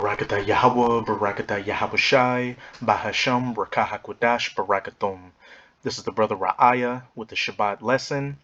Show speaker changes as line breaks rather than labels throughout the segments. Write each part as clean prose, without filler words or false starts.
Barakatah Yahweh, Barakatah Yahweh Shai, Bahasham, Rakahakwadash, Barakathum. This is the brother Ra'aya with the Shabbat lesson.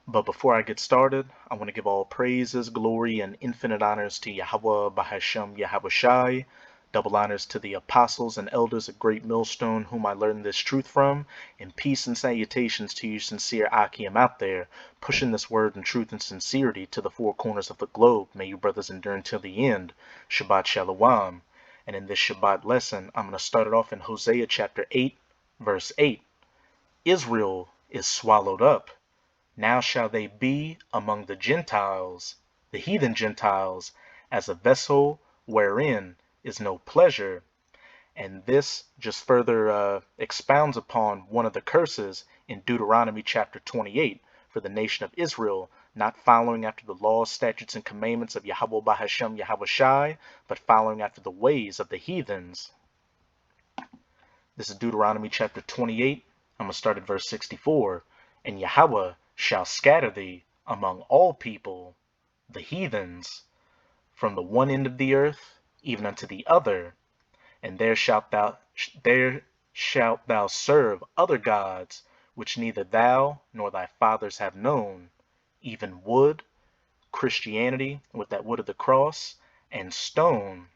But before I get started, I want to give all praises, glory, and infinite honors to Yahweh, Bahasham, Yahweh Shai. Double honors to the apostles and elders of Great Millstone, whom I learned this truth from, and peace and salutations to you sincere Akim out there, pushing this word and truth and sincerity to the four corners of the globe. May you brothers endure until the end. Shabbat Shalom. And in this Shabbat lesson, I'm going to start it off in Hosea chapter 8, verse 8. Israel is swallowed up. Now shall they be among the Gentiles, the heathen Gentiles, as a vessel wherein is no pleasure. And this just further expounds upon one of the curses in Deuteronomy chapter 28 for the nation of Israel, not following after the laws, statutes, and commandments of Yahweh Bahasham Yahweh Shai, but following after the ways of the heathens. This is Deuteronomy chapter 28. I'm going to start at verse 64. And Yahweh shall scatter thee among all people, the heathens, from the one end of the earth even unto the other, and there shalt thou serve other gods, which neither thou nor thy fathers have known, even wood, Christianity with that wood of the cross, and stone,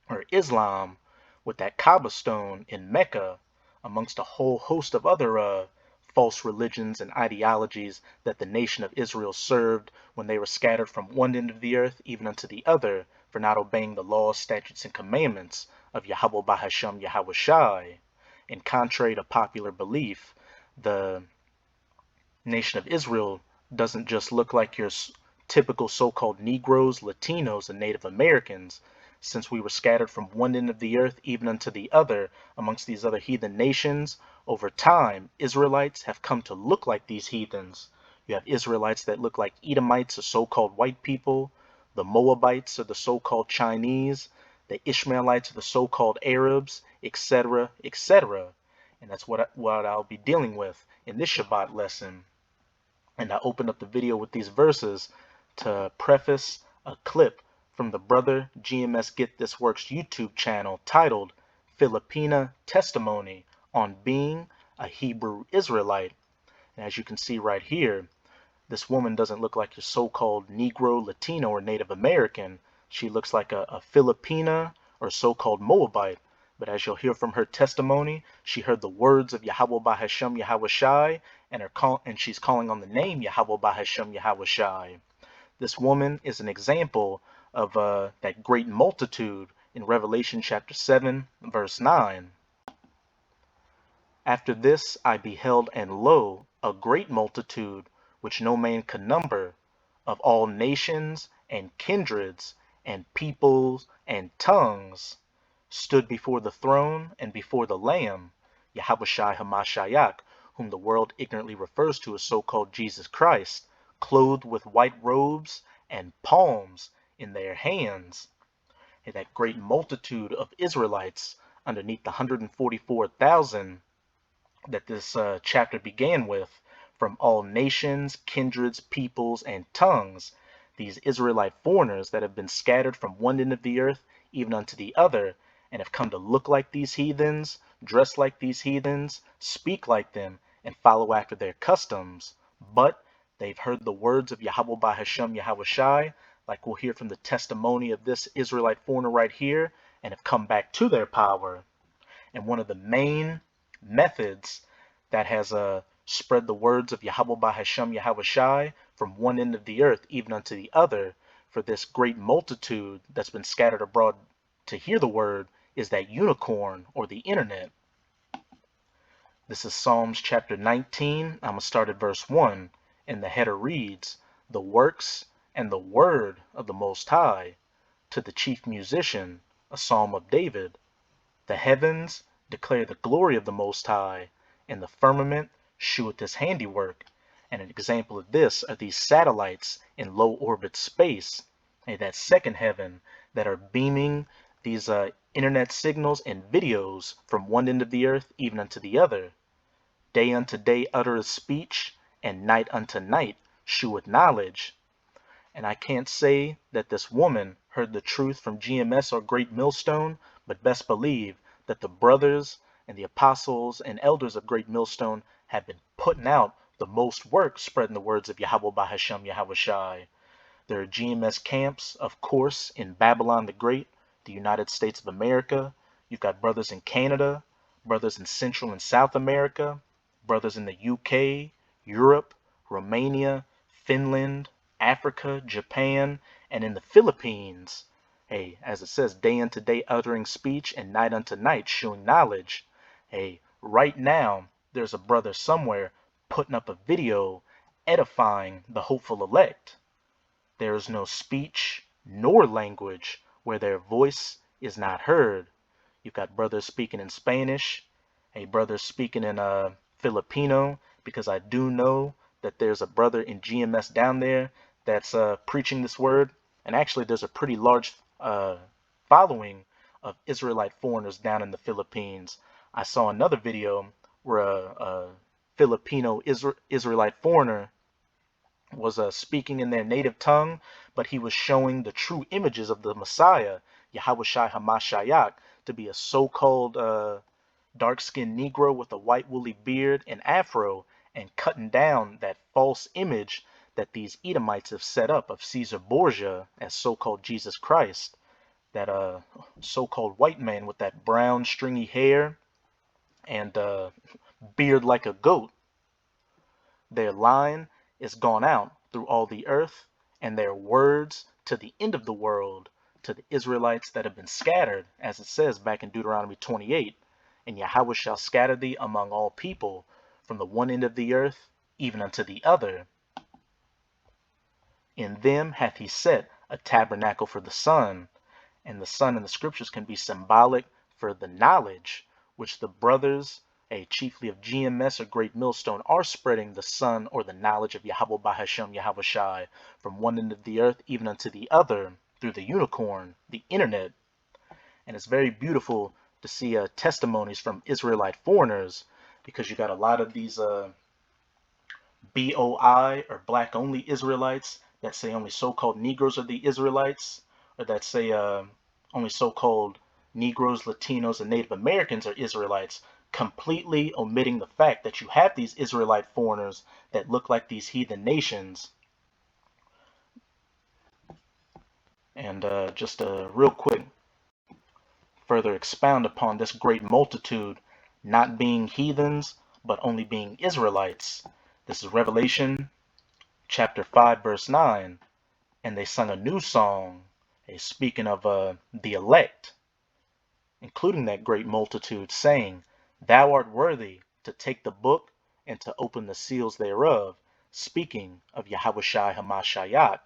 or Islam with that Kaaba stone in Mecca, amongst a whole host of other false religions and ideologies that the nation of Israel served when they were scattered from one end of the earth even unto the other, for not obeying the laws, statutes, and commandments of Yahweh Bahasham Yahweh Shai. And contrary to popular belief, the nation of Israel doesn't just look like your typical so-called Negroes, Latinos, and Native Americans. Since we were scattered from one end of the earth even unto the other amongst these other heathen nations, over time, Israelites have come to look like these heathens. You have Israelites that look like Edomites, or so-called white people. The Moabites are the so-called Chinese. The Ishmaelites are the so-called Arabs, etc., etc. And that's what I'll be dealing with in this Shabbat lesson. And I opened up the video with these verses to preface a clip from the brother GMS Get This Works YouTube channel titled Filipino Testimony on Being a Hebrew Israelite. And as you can see right here, this woman doesn't look like your so-called Negro, Latino, or Native American. She looks like a Filipina or so-called Moabite. But as you'll hear from her testimony, she heard the words of Yahweh Bahasham Yahweh Shai, and she's calling on the name Yahweh Bahasham Yahweh Shai. This woman is an example of that great multitude in Revelation chapter 7, verse 9. After this I beheld, and lo, a great multitude, which no man could number, of all nations and kindreds and peoples and tongues, stood before the throne and before the Lamb, Yahweh Shai Hamashiach, whom the world ignorantly refers to as so-called Jesus Christ, clothed with white robes and palms in their hands. And that great multitude of Israelites underneath the 144,000 that this chapter began with, from all nations, kindreds, peoples, and tongues, these Israelite foreigners that have been scattered from one end of the earth even unto the other, and have come to look like these heathens, dress like these heathens, speak like them, and follow after their customs. But they've heard the words of Yahweh Bahasham Yahweh Shai, like we'll hear from the testimony of this Israelite foreigner right here, and have come back to their power. And one of the main methods that has spread the words of Yahweh Bahasham Yahweh Shai from one end of the earth even unto the other for this great multitude that's been scattered abroad to hear the word is that unicorn, or the internet. This is Psalms chapter 19. I'm going to start at verse 1, and the header reads, "The works and the word of the Most High, to the chief musician, a psalm of David. The heavens declare the glory of the Most High, and the firmament sheweth his handiwork." And an example of this are these satellites in low orbit space, and that second heaven, that are beaming these internet signals and videos from one end of the earth even unto the other. Day unto day uttereth speech, and night unto night sheweth knowledge. And I can't say that this woman heard the truth from GMS or Great Millstone, but best believe that the brothers and the apostles and elders of Great Millstone have been putting out the most work spreading the words of Yahweh Bahashem Yahweh Shai. There are GMS camps, of course, in Babylon the Great, the United States of America. You've got brothers in Canada, brothers in Central and South America, brothers in the UK, Europe, Romania, Finland, Africa, Japan, and in the Philippines. Hey, as it says, day unto day uttering speech and night unto night shewing knowledge. Hey, right now, there's a brother somewhere putting up a video edifying the hopeful elect. There is no speech nor language where their voice is not heard. You've got brothers speaking in Spanish, a brother speaking in Filipino, because I do know that there's a brother in GMS down there that's preaching this word. And actually, there's a pretty large following of Israelite foreigners down in the Philippines. I saw another video where a Filipino Israelite foreigner was speaking in their native tongue, but he was showing the true images of the Messiah, Yahweh Shai HaMashiach, to be a so-called dark-skinned Negro with a white woolly beard and afro, and cutting down that false image that these Edomites have set up of Caesar Borgia as so-called Jesus Christ, that so-called white man with that brown stringy hair and beard like a goat. Their line is gone out through all the earth, and their words to the end of the world, to the Israelites that have been scattered, as it says back in Deuteronomy 28, and Yahweh shall scatter thee among all people, from the one end of the earth even unto the other. In them hath he set a tabernacle for the sun, and the sun in the scriptures can be symbolic for the knowledge, which the brothers, chiefly of GMS or Great Millstone, are spreading the sun or the knowledge of Yahweh Bahashem Yahweh Shai from one end of the earth even unto the other through the unicorn, the internet. And it's very beautiful to see testimonies from Israelite foreigners, because you got a lot of these BOI or black only Israelites that say only so-called Negroes are the Israelites, or that say only so-called Negroes, Latinos, and Native Americans are Israelites, completely omitting the fact that you have these Israelite foreigners that look like these heathen nations. And just real quick, further expound upon this great multitude not being heathens, but only being Israelites. This is Revelation chapter 5, verse 9. And they sung a new song, speaking of the elect, including that great multitude, saying, Thou art worthy to take the book and to open the seals thereof, speaking of Yahweh Shai HaMashiach.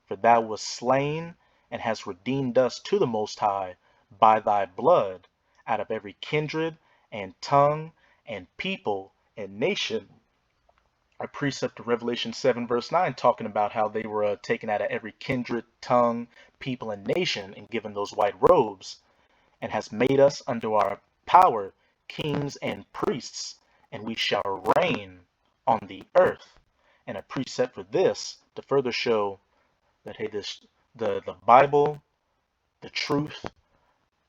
For thou wast slain and hast redeemed us to the Most High by thy blood out of every kindred and tongue and people and nation. A precept of Revelation 7 verse 9 talking about how they were taken out of every kindred, tongue, people, and nation and given those white robes, and has made us unto our power kings and priests, and we shall reign on the earth. And a precept for this to further show that, hey, the Bible, the truth,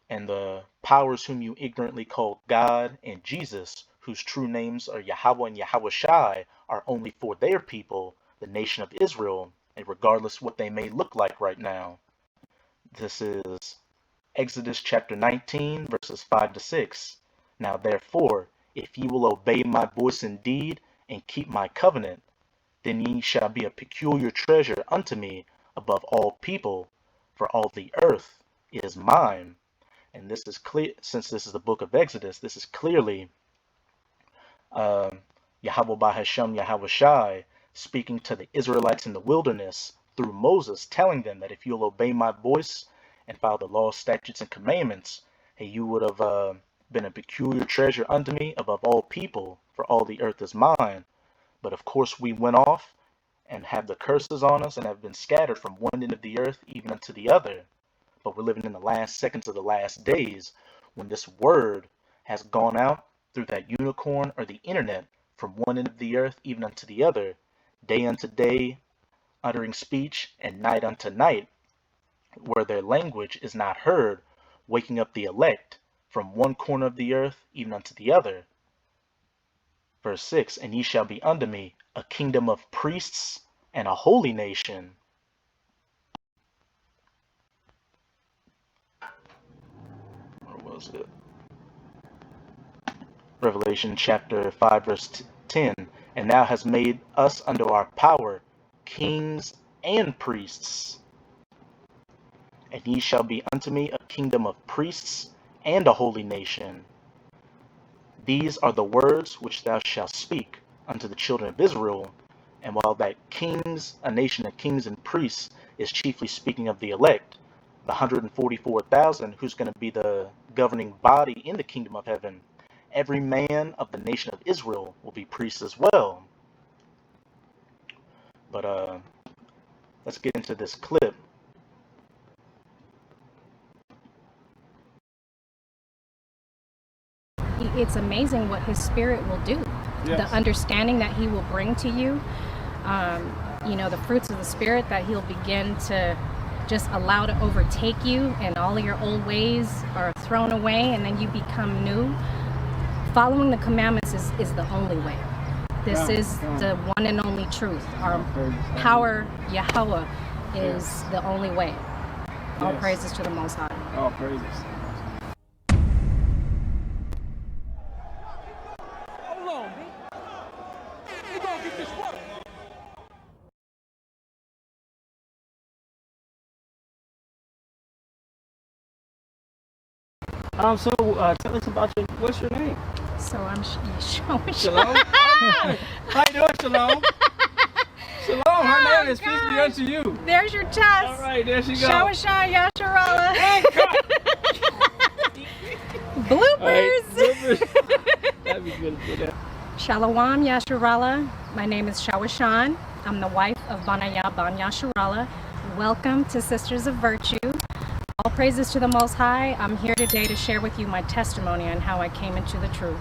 and the powers whom you ignorantly call God and Jesus, whose true names are Yahweh and Yahweh Shai, are only for their people, the nation of Israel, and regardless what they may look like right now. This is Exodus chapter 19, verses 5 to 6. Now therefore, if ye will obey my voice indeed, and keep my covenant, then ye shall be a peculiar treasure unto me above all people, for all the earth is mine. And this is clear, since this is the book of Exodus, this is clearly Yahweh Bahashem Yahweh Shai speaking to the Israelites in the wilderness through Moses, telling them that if you'll obey my voice and follow the laws, statutes, and commandments, hey, you would have been a peculiar treasure unto me above all people, for all the earth is mine. But of course we went off and have the curses on us and have been scattered from one end of the earth even unto the other. But we're living in the last seconds of the last days, when this word has gone out through that unicorn or the internet from one end of the earth even unto the other, day unto day uttering speech and night unto night, where their language is not heard, waking up the elect from one corner of the earth even unto the other. Verse 6, and ye shall be unto me a kingdom of priests and a holy nation. Where was it? Revelation chapter 5, verse 10. And thou hast made us unto our power kings and priests. And ye shall be unto me a kingdom of priests and a holy nation. These are the words which thou shalt speak unto the children of Israel. And while that kings, a nation of kings and priests, is chiefly speaking of the elect, the 144,000, who's going to be the governing body in the kingdom of heaven, every man of the nation of Israel will be priests as well. But let's get into this clip.
It's amazing what his spirit will do. Yes. The understanding that he will bring to you, the fruits of the spirit that he'll begin to just allow to overtake you, and all of your old ways are thrown away and then you become new. Following the commandments is the only way. This is the one and only truth. Our power, Yahweh, is the only way. All praises to the Most High.
All praises. Tell us about what's your name?
So I'm
Shalom. How you doing, Shalom? Shalom, her name is peace be unto you.
There's your chest.
All right, there she goes.
Shawashan Yasharallah. Bloopers.
Right, that'd be good for that.
Shalom Yasharallah. My name is Shawashan. I'm the wife of Banaya Ban Yasharallah. Welcome to Sisters of Virtue. All praises to the Most High. I'm here today to share with you my testimony on how I came into the truth.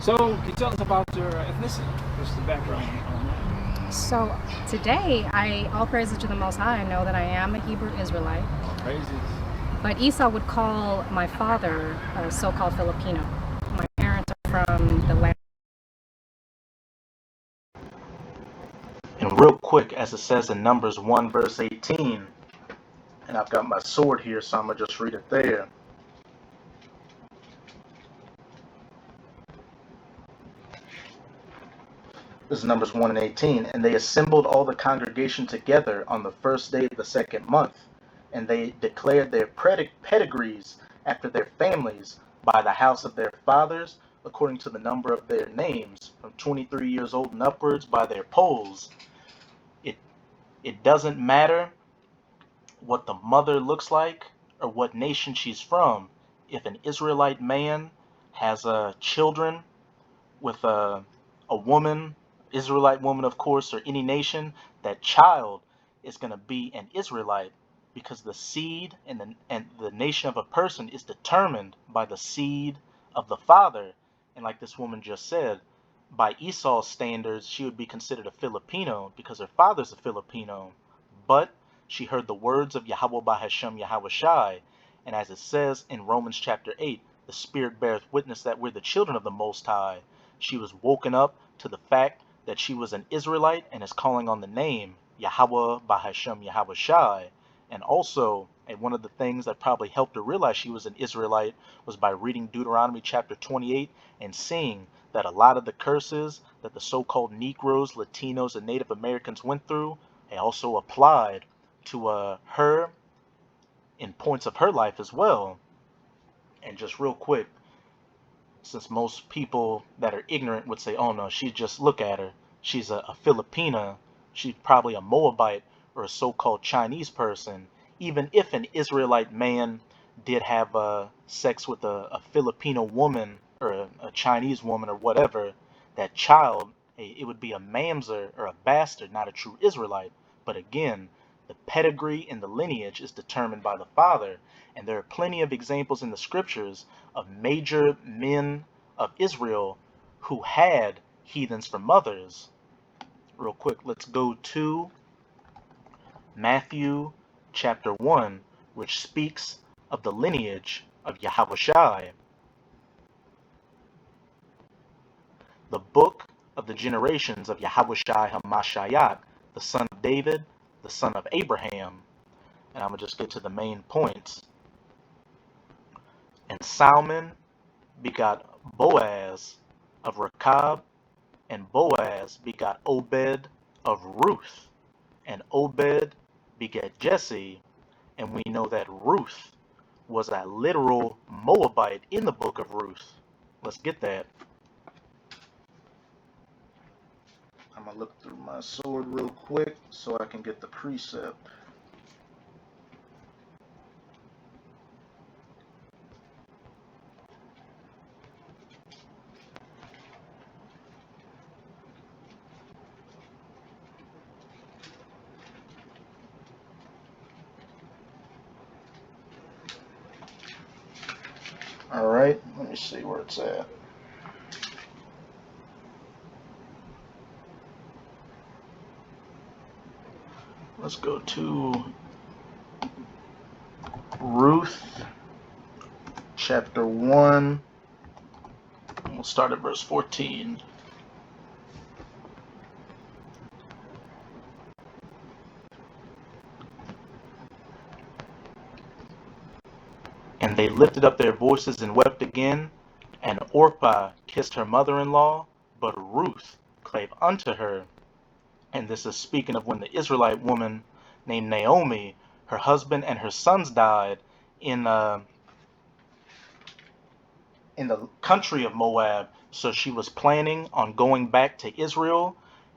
So, can you tell us about your ethnicity? What's the background on that?
So, today, all praises to the Most High, I know that I am a Hebrew Israelite.
All praises.
But Esau would call my father a so-called Filipino. My parents are from the land.
And real quick, as it says in Numbers 1, verse 18, and I've got my sword here, so I'm going to just read it there. This is Numbers 1 and 18. And they assembled all the congregation together on the first day of the second month, and they declared their pedigrees after their families by the house of their fathers, according to the number of their names, from 23 years old and upwards, by their polls. It doesn't matter what the mother looks like or what nation she's from. If an Israelite man has children with a woman, Israelite woman of course, or any nation, that child is going to be an Israelite, because the seed and the nation of a person is determined by the seed of the father. And like this woman just said, by Esau's standards, she would be considered a Filipino because her father's a Filipino. But she heard the words of Yahweh Bahashem Yahweh Shai, and as it says in Romans chapter 8, the Spirit beareth witness that we're the children of the Most High. She was woken up to the fact that she was an Israelite and is calling on the name Yahweh Bahashem Yahweh Shai. And also, and one of the things that probably helped her realize she was an Israelite was by reading Deuteronomy chapter 28 and seeing that a lot of the curses that the so-called Negroes, Latinos, and Native Americans went through, they also applied to her in points of her life as well. And just real quick, since most people that are ignorant would say, oh no, look at her, she's a Filipina, she's probably a Moabite or a so-called Chinese person. Even if an Israelite man did have sex with a Filipino woman or a Chinese woman or whatever, that child, it would be a mamzer or a bastard, not a true Israelite. But again, the pedigree and the lineage is determined by the father. And there are plenty of examples in the scriptures of major men of Israel who had heathens for mothers. Real quick, let's go to Matthew chapter 1, which speaks of the lineage of Yahushai. The book of the generations of Yahushai HaMashiach, the son of David, the son of Abraham. And I'm going to just get to the main points. And Salmon begot Boaz of Rechab, and Boaz begot Obed of Ruth, and Obed begat Jesse, and we know that Ruth was a literal Moabite in the book of Ruth. Let's get that. I'm going to look through my sword real quick so I can get the precept. All right, let me see where it's at. Let's go to Ruth chapter 1. We'll start at verse 14. And they lifted up their voices and wept again, and Orpah kissed her mother-in-law, but Ruth clave unto her. And this is speaking of when the Israelite woman named Naomi, her husband and her sons died in the country of Moab. So she was planning on going back to Israel,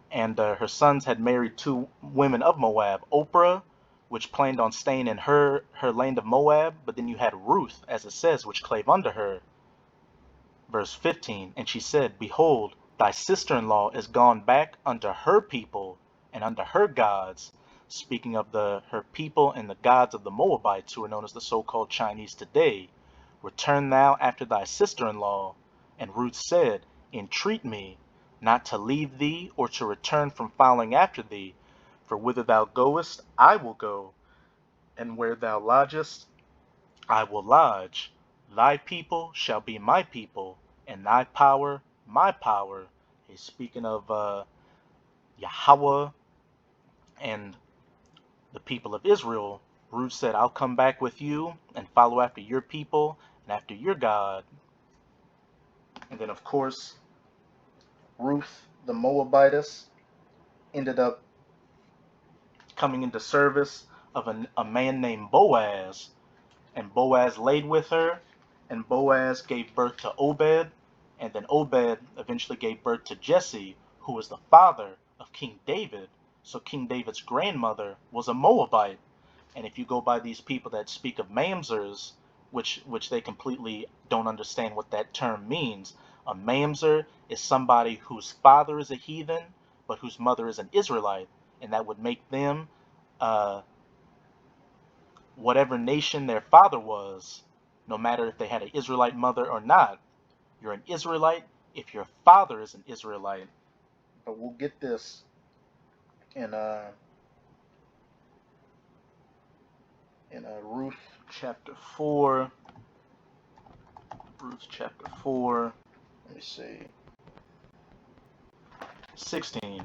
and her sons had married two women of Moab, Oprah, which planned on staying in her land of Moab, but then you had Ruth, as it says, which clave unto her. Verse 15, and she said, Behold, thy sister-in-law is gone back unto her people and unto her gods, speaking of her people and the gods of the Moabites, who are known as the so-called Chinese today. Return thou after thy sister-in-law. And Ruth said, Entreat me not to leave thee or to return from following after thee, for whither thou goest I will go, and where thou lodgest I will lodge. Thy people shall be my people, and thy power my power. He's speaking of Yahweh and the people of Israel. Ruth said, I'll come back with you and follow after your people and after your God. And then, of course, Ruth, the Moabitess, ended up coming into service of a man named Boaz. And Boaz laid with her, and Boaz gave birth to Obed, and then Obed eventually gave birth to Jesse, who was the father of King David. So King David's grandmother was a Moabite. And if you go by these people that speak of mamzers, which they completely don't understand what that term means, a mamzer is somebody whose father is a heathen, but whose mother is an Israelite, and that would make them whatever nation their father was, no matter if they had an Israelite mother or not. You're an Israelite if your father is an Israelite. But we'll get this in Ruth chapter 4. Ruth chapter 4. Let me see. 16.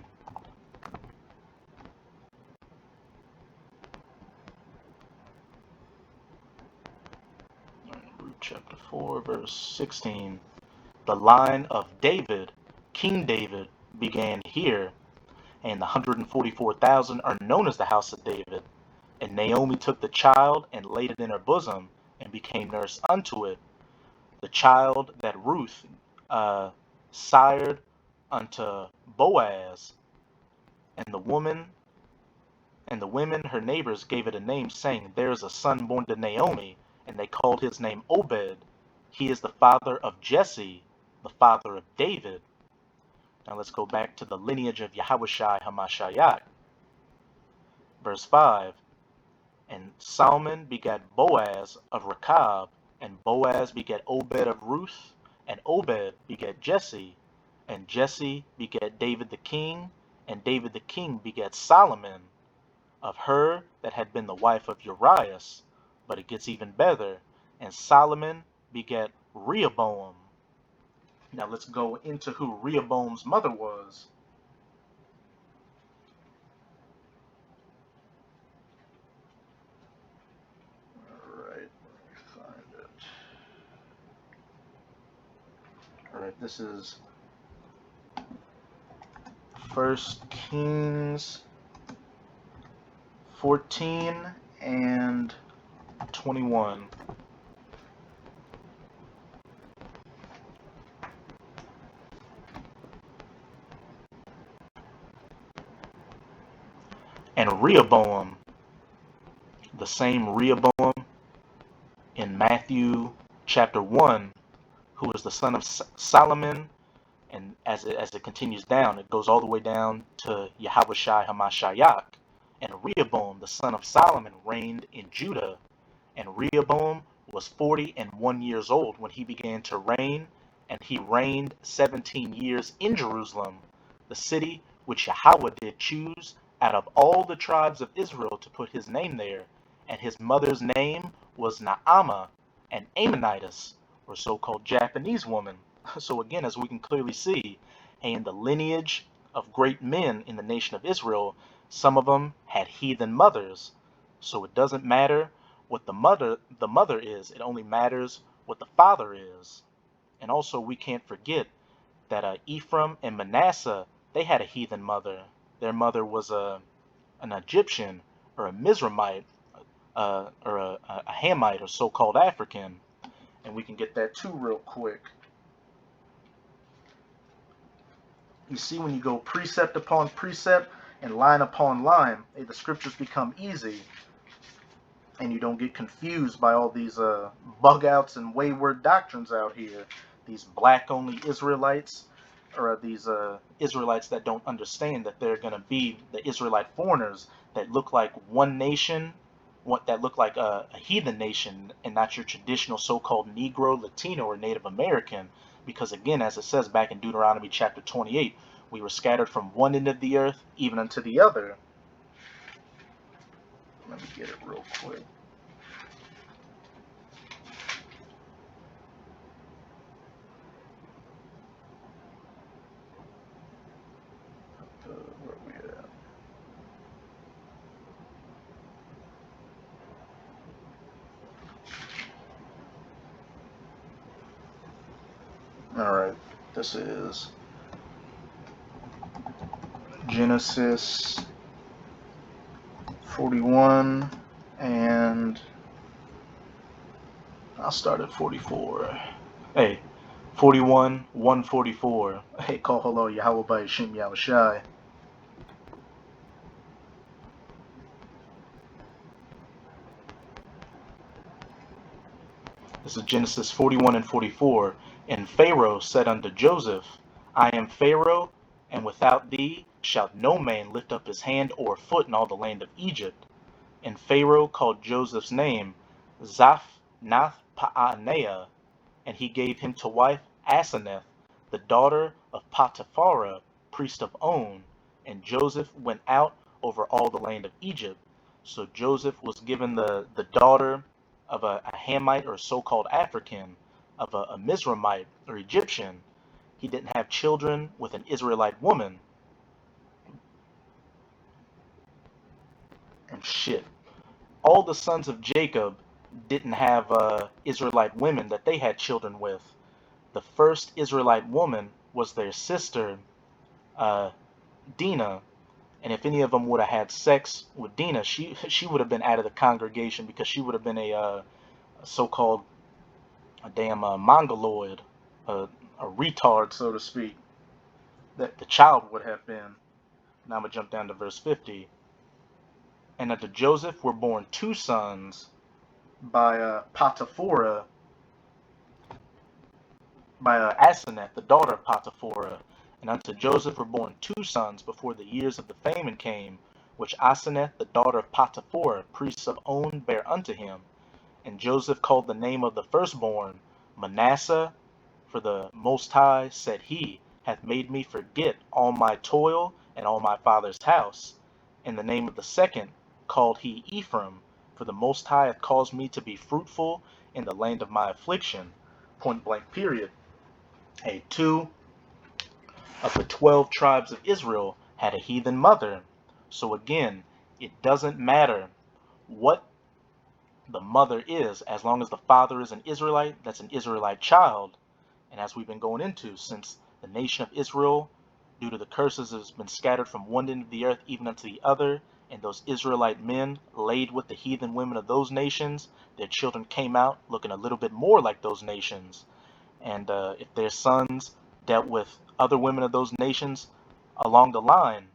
Ruth chapter 4, verse 16. The line of David, King David, began here, and the 144,000 are known as the house of David. And Naomi took the child and laid it in her bosom, and became nurse unto it. The child that Ruth sired unto Boaz, and the women, her neighbors, gave it a name, saying, There is a son born to Naomi, and they called his name Obed. He is the father of Jesse, the father of David. Now let's go back to the lineage of Yahushai HaMashiach. Verse 5, and Salmon begat Boaz of Rechab, and Boaz begat Obed of Ruth, and Obed begat Jesse, and Jesse begat David the king, and David the king begat Solomon. of her that had been the wife of Urias. But it gets even better. And Solomon begat Rehoboam. Now let's go into who Rehoboam's mother was. Alright, let me find it. Alright, this is 1 Kings 14 and 21. And Rehoboam, the same Rehoboam in Matthew chapter 1, who is the son of Solomon, and as it continues down, it goes all the way down to Yahushai Hamashiach. And Rehoboam, the son of Solomon, reigned in Judah. And Rehoboam was 41 years old when he began to reign, and he reigned 17 years in Jerusalem, the city which Yahweh did choose out of all the tribes of Israel to put his name there. And his mother's name was Naamah, an Ammonitess, or so-called Japanese woman. So again, as we can clearly see, in the lineage of great men in the nation of Israel, some of them had heathen mothers. So it doesn't matter what the mother is, it only matters what the father is. And also we can't forget that Ephraim and Manasseh, they had a heathen mother. Their mother was an Egyptian or a Mizraimite or a Hamite or so-called African. And we can get that too real quick. You see, when you go precept upon precept and line upon line, the scriptures become easy, and you don't get confused by all these bug outs and wayward doctrines out here. These black-only Israelites, or these Israelites that don't understand that they're going to be the Israelite foreigners that look like one nation, that look like a heathen nation, and not your traditional so-called Negro, Latino, or Native American. Because again, as it says back in Deuteronomy chapter 28, we were scattered from one end of the earth even unto the other. Let me get it real quick. Where are we at? Alright, this is Genesis 41, and I'll start at 44. Hey, 41, 144. Hey, call hello, Yahweh by Hashem Yahushai. This is Genesis 41 and 44. And Pharaoh said unto Joseph, I am Pharaoh, and without thee shall no man lift up his hand or foot in all the land of Egypt. And Pharaoh called Joseph's name Zaphnath-Paaneah, and he gave him to wife Asenath, the daughter of Potiphar, priest of On. And Joseph went out over all the land of Egypt. So Joseph was given the daughter of a Hamite or so-called African, of a Mizraimite or Egyptian. He didn't have children with an Israelite woman. And shit, all the sons of Jacob didn't have Israelite women that they had children with. The first Israelite woman was their sister, Dinah. And if any of them would have had sex with Dinah, she would have been out of the congregation, because she would have been a so-called mongoloid, a retard, so to speak, that the child would have been. Now I'm going to jump down to verse 50. And unto Joseph were born two sons by Potiphar, by Asenath, the daughter of Potiphar. And unto Joseph were born two sons before the years of the famine came, which Asenath, the daughter of Potiphar, priest of On, bare unto him. And Joseph called the name of the firstborn Manasseh, for the Most High, said he, hath made me forget all my toil and all my father's house. And the name of the second called he Ephraim, for the Most High hath caused me to be fruitful in the land of my affliction. Point blank period. 2 of the 12 tribes of Israel had a heathen mother. So again, it doesn't matter what the mother is, as long as the father is an Israelite, that's an Israelite child. And as we've been going into, since the nation of Israel, due to the curses, has been scattered from one end of the earth even unto the other, and those Israelite men laid with the heathen women of those nations, their children came out looking a little bit more like those nations. And if their sons dealt with other women of those nations along the line,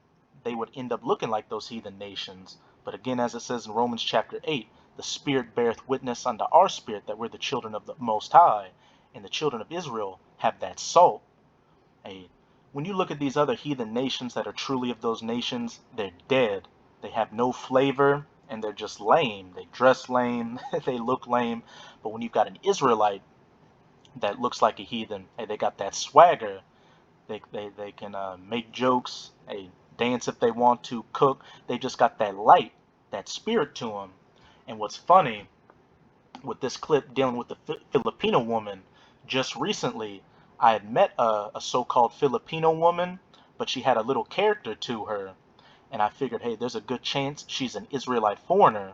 they would end up looking like those heathen nations. But again, as it says in Romans chapter 8, the Spirit beareth witness unto our spirit that we're the children of the Most High, and the children of Israel have that salt. Hey, when you look at these other heathen nations that are truly of those nations, they're dead. They have no flavor, and they're just lame. They dress lame, they look lame. But when you've got an Israelite that looks like a heathen, hey, they got that swagger. They can make jokes, hey, dance if they want to, cook. They just got that light, that spirit to them. And what's funny with this clip dealing with the Filipino woman, just recently I had met a so-called Filipino woman, but she had a little character to her, and I figured, hey, there's a good chance she's an Israelite foreigner.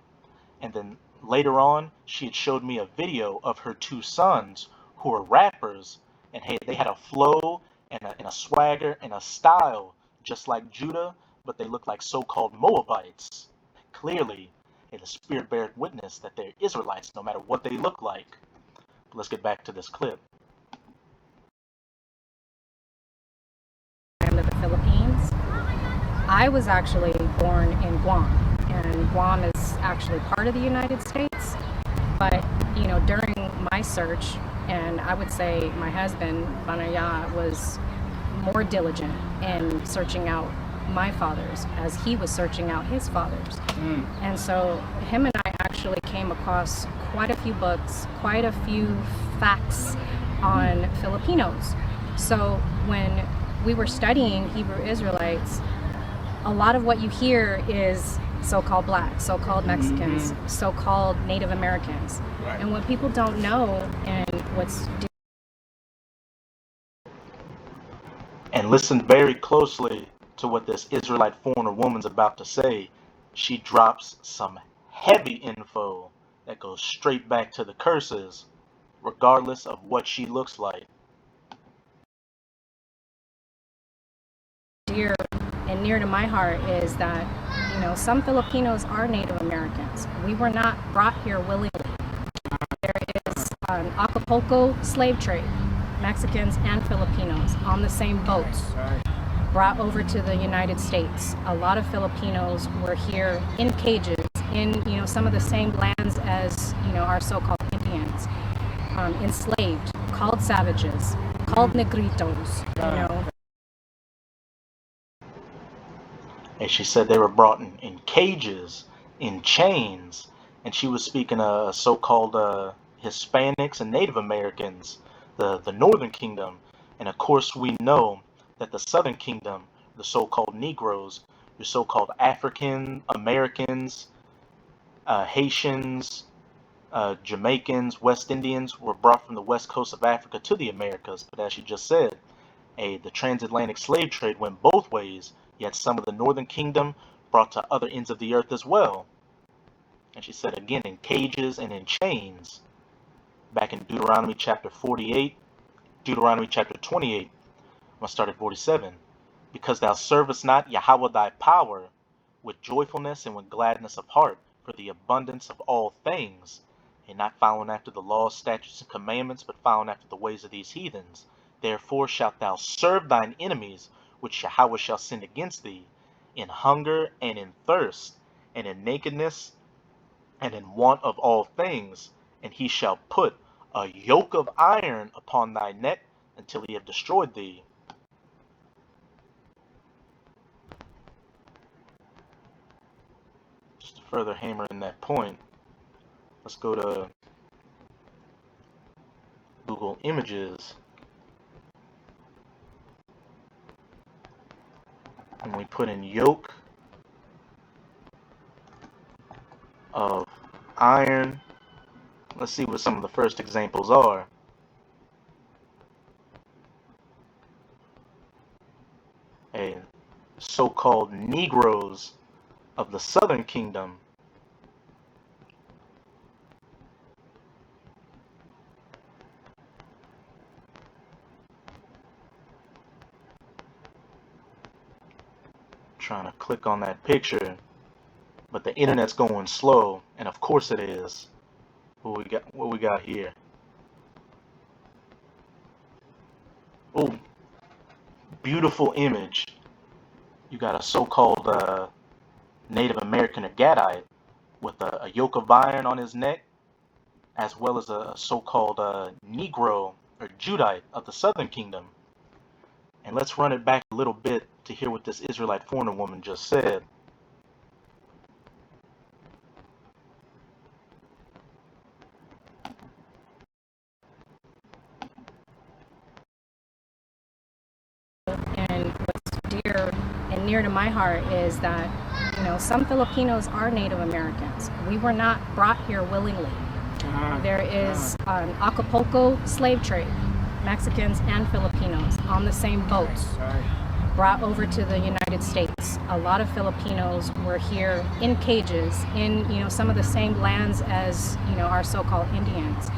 And then later on, she had showed me a video of her two sons who are rappers, and hey, they had a flow and a swagger and a style just like Judah, but they look like so-called Moabites. Clearly, hey, the Spirit beareth witness that they're Israelites no matter what they look like. But let's get back to this clip.
Of the Philippines. I was actually born in Guam, and Guam is actually part of the United States. But during my search, and I would say my husband Banaya was more diligent in searching out my fathers as he was searching out his fathers. And so him and I actually came across quite a few books, quite a few facts on Filipinos. So when we were studying Hebrew Israelites, a lot of what you hear is so-called blacks, so-called Mexicans, so-called Native Americans. Right. And what people don't know, and
and listen very closely to what this Israelite foreigner woman's about to say. She drops some heavy info that goes straight back to the curses, regardless of what she looks like.
Dear and near to my heart is that, some Filipinos are Native Americans. We were not brought here willingly. There is an Acapulco slave trade, Mexicans and Filipinos on the same boats, brought over to the United States. A lot of Filipinos were here in cages, in some of the same lands as our so-called Indians, enslaved, called savages, called negritos.
And she said they were brought in cages, in chains, and she was speaking of so-called Hispanics and Native Americans, the Northern Kingdom. And of course we know that the Southern Kingdom, the so-called Negroes, the so-called African Americans, Haitians, Jamaicans, West Indians were brought from the west coast of Africa to the Americas. But as she just said, the transatlantic slave trade went both ways, yet some of the Northern Kingdom brought to other ends of the earth as well. And she said again, in cages and in chains. Back in Deuteronomy chapter 48, Deuteronomy chapter 28, I'm going to start at 47. Because thou servest not Yahweh thy power with joyfulness and with gladness of heart for the abundance of all things, and not following after the laws, statutes, and commandments, but following after the ways of these heathens. Therefore shalt thou serve thine enemies, which Yahweh shall send against thee, in hunger and in thirst, and in nakedness, and in want of all things. And he shall put a yoke of iron upon thy neck until he have destroyed thee. Just to further hammer in that point, let's go to Google Images. And we put in yoke of iron. Let's see what some of the first examples are. A so-called Negroes of the Southern Kingdom. Trying to click on that picture, but the internet's going slow, and of course it is. What we got here? Oh, beautiful image. You got a so-called Native American or Gadite with a yoke of iron on his neck, as well as a so-called Negro or Judite of the Southern Kingdom. And let's run it back a little bit to hear what this Israelite foreigner woman just said.
And what's dear and near to my heart is that, some Filipinos are Native Americans. We were not brought here willingly. There is an Acapulco slave trade, Mexicans and Filipinos on the same boats, brought over to the United States. A lot of Filipinos were here in cages, in some of the same lands as our so-called Indians,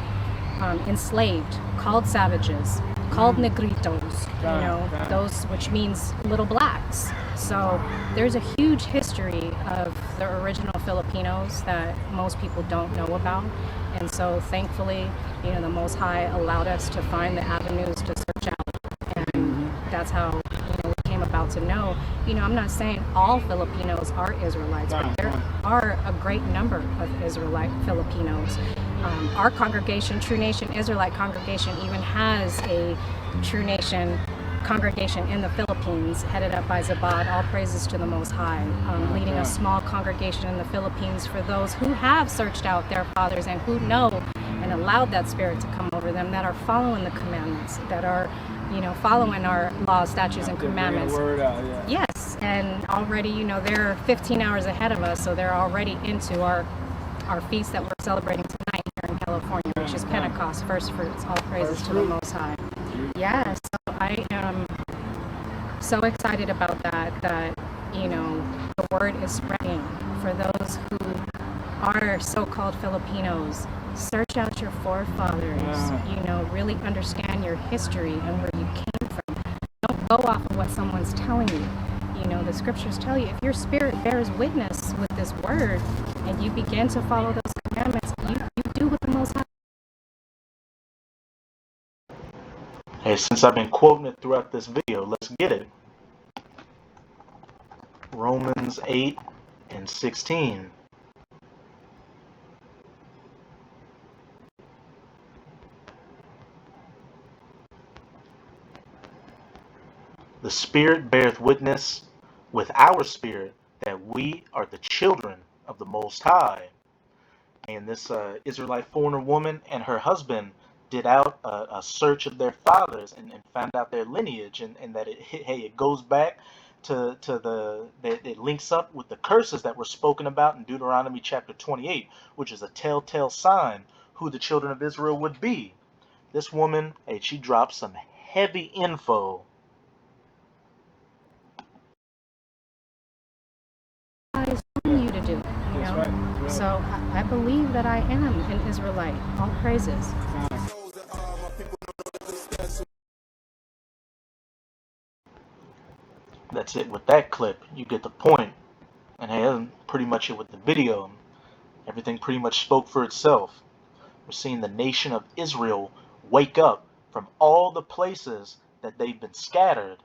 enslaved, called savages, called negritos, those, which means little blacks. So there's a huge history of the original Filipinos that most people don't know about. And so thankfully, the Most High allowed us to find the avenues to search out. And that's how, we came about to know. I'm not saying all Filipinos are Israelites, but there are a great number of Israelite Filipinos. Our congregation, True Nation Israelite congregation, even has a True Nation congregation in the Philippines, headed up by Zabad. All praises to the Most High, leading a small congregation in the Philippines for those who have searched out their fathers and who know and allowed that spirit to come over them, that are following the commandments, that are, following our laws, statutes, and commandments.
Word out, yeah.
Yes, and already, they're 15 hours ahead of us, so they're already into our feast that we're celebrating tonight here in California, which is Pentecost, first fruits. All praises to the Most High. Yeah, so I am so excited about that, the word is spreading for those who are so-called Filipinos. Search out your forefathers, really understand your history and where you came from. Don't go off of what someone's telling you. The scriptures tell you, if your spirit bears witness with this word and you begin to follow those commandments, you do what the Most High.
Hey, since I've been quoting it throughout this video, let's get it. Romans 8 and 16. The Spirit beareth witness with our spirit that we are the children of the Most High. And this Israelite foreigner woman and her husband did out a search of their fathers and found out their lineage, and that it goes back to it links up with the curses that were spoken about in Deuteronomy chapter 28, which is a telltale sign who the children of Israel would be. This woman, hey, she dropped some heavy info.
Is telling you to do,
Right.
So I believe that I am an Israelite. All praises.
That's it with that clip. You get the point. And hey, that's pretty much it with the video. Everything pretty much spoke for itself. We're seeing the nation of Israel wake up from all the places that they've been scattered.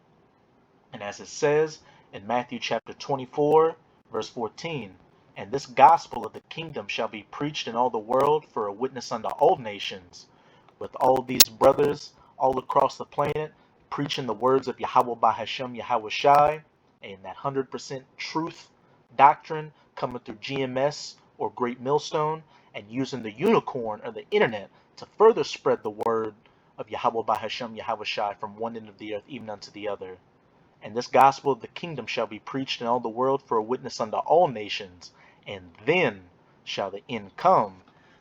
And as it says in Matthew chapter 24, verse 14, and this gospel of the kingdom shall be preached in all the world for a witness unto all nations, with all these brothers all across the planet preaching the words of Yahweh Bahashem Yahweh Shai, and that 100% truth doctrine coming through GMS or Great Millstone, and using the unicorn or the internet to further spread the word of Yahweh Bahashem Yahweh Shai from one end of the earth even unto the other. And this gospel of the kingdom shall be preached in all the world for a witness unto all nations, and then shall the end come.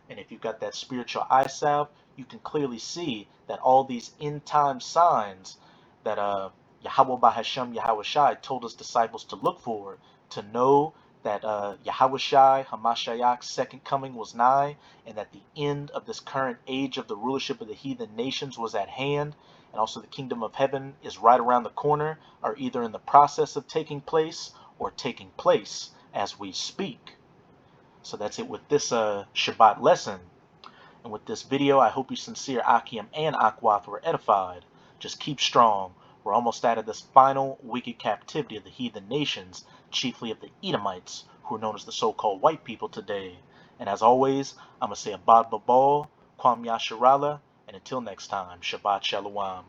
And if you've got that spiritual eye salve, you can clearly see that all these end time signs that Yahweh Bahasham Yahweh Shai told his disciples to look for, to know that Yahweh Shai Hamashiach's second coming was nigh, and that the end of this current age of the rulership of the heathen nations was at hand, and also the kingdom of heaven is right around the corner, are either in the process of taking place or taking place as we speak. So that's it with this Shabbat lesson. And with this video, I hope you sincere Akim and Akwath were edified. Just keep strong. We're almost out of this final wicked captivity of the heathen nations, chiefly of the Edomites, who are known as the so-called white people today. And as always, I'm going to say Abad Babal, Kwam Yasharala, and until next time, Shabbat Shalom.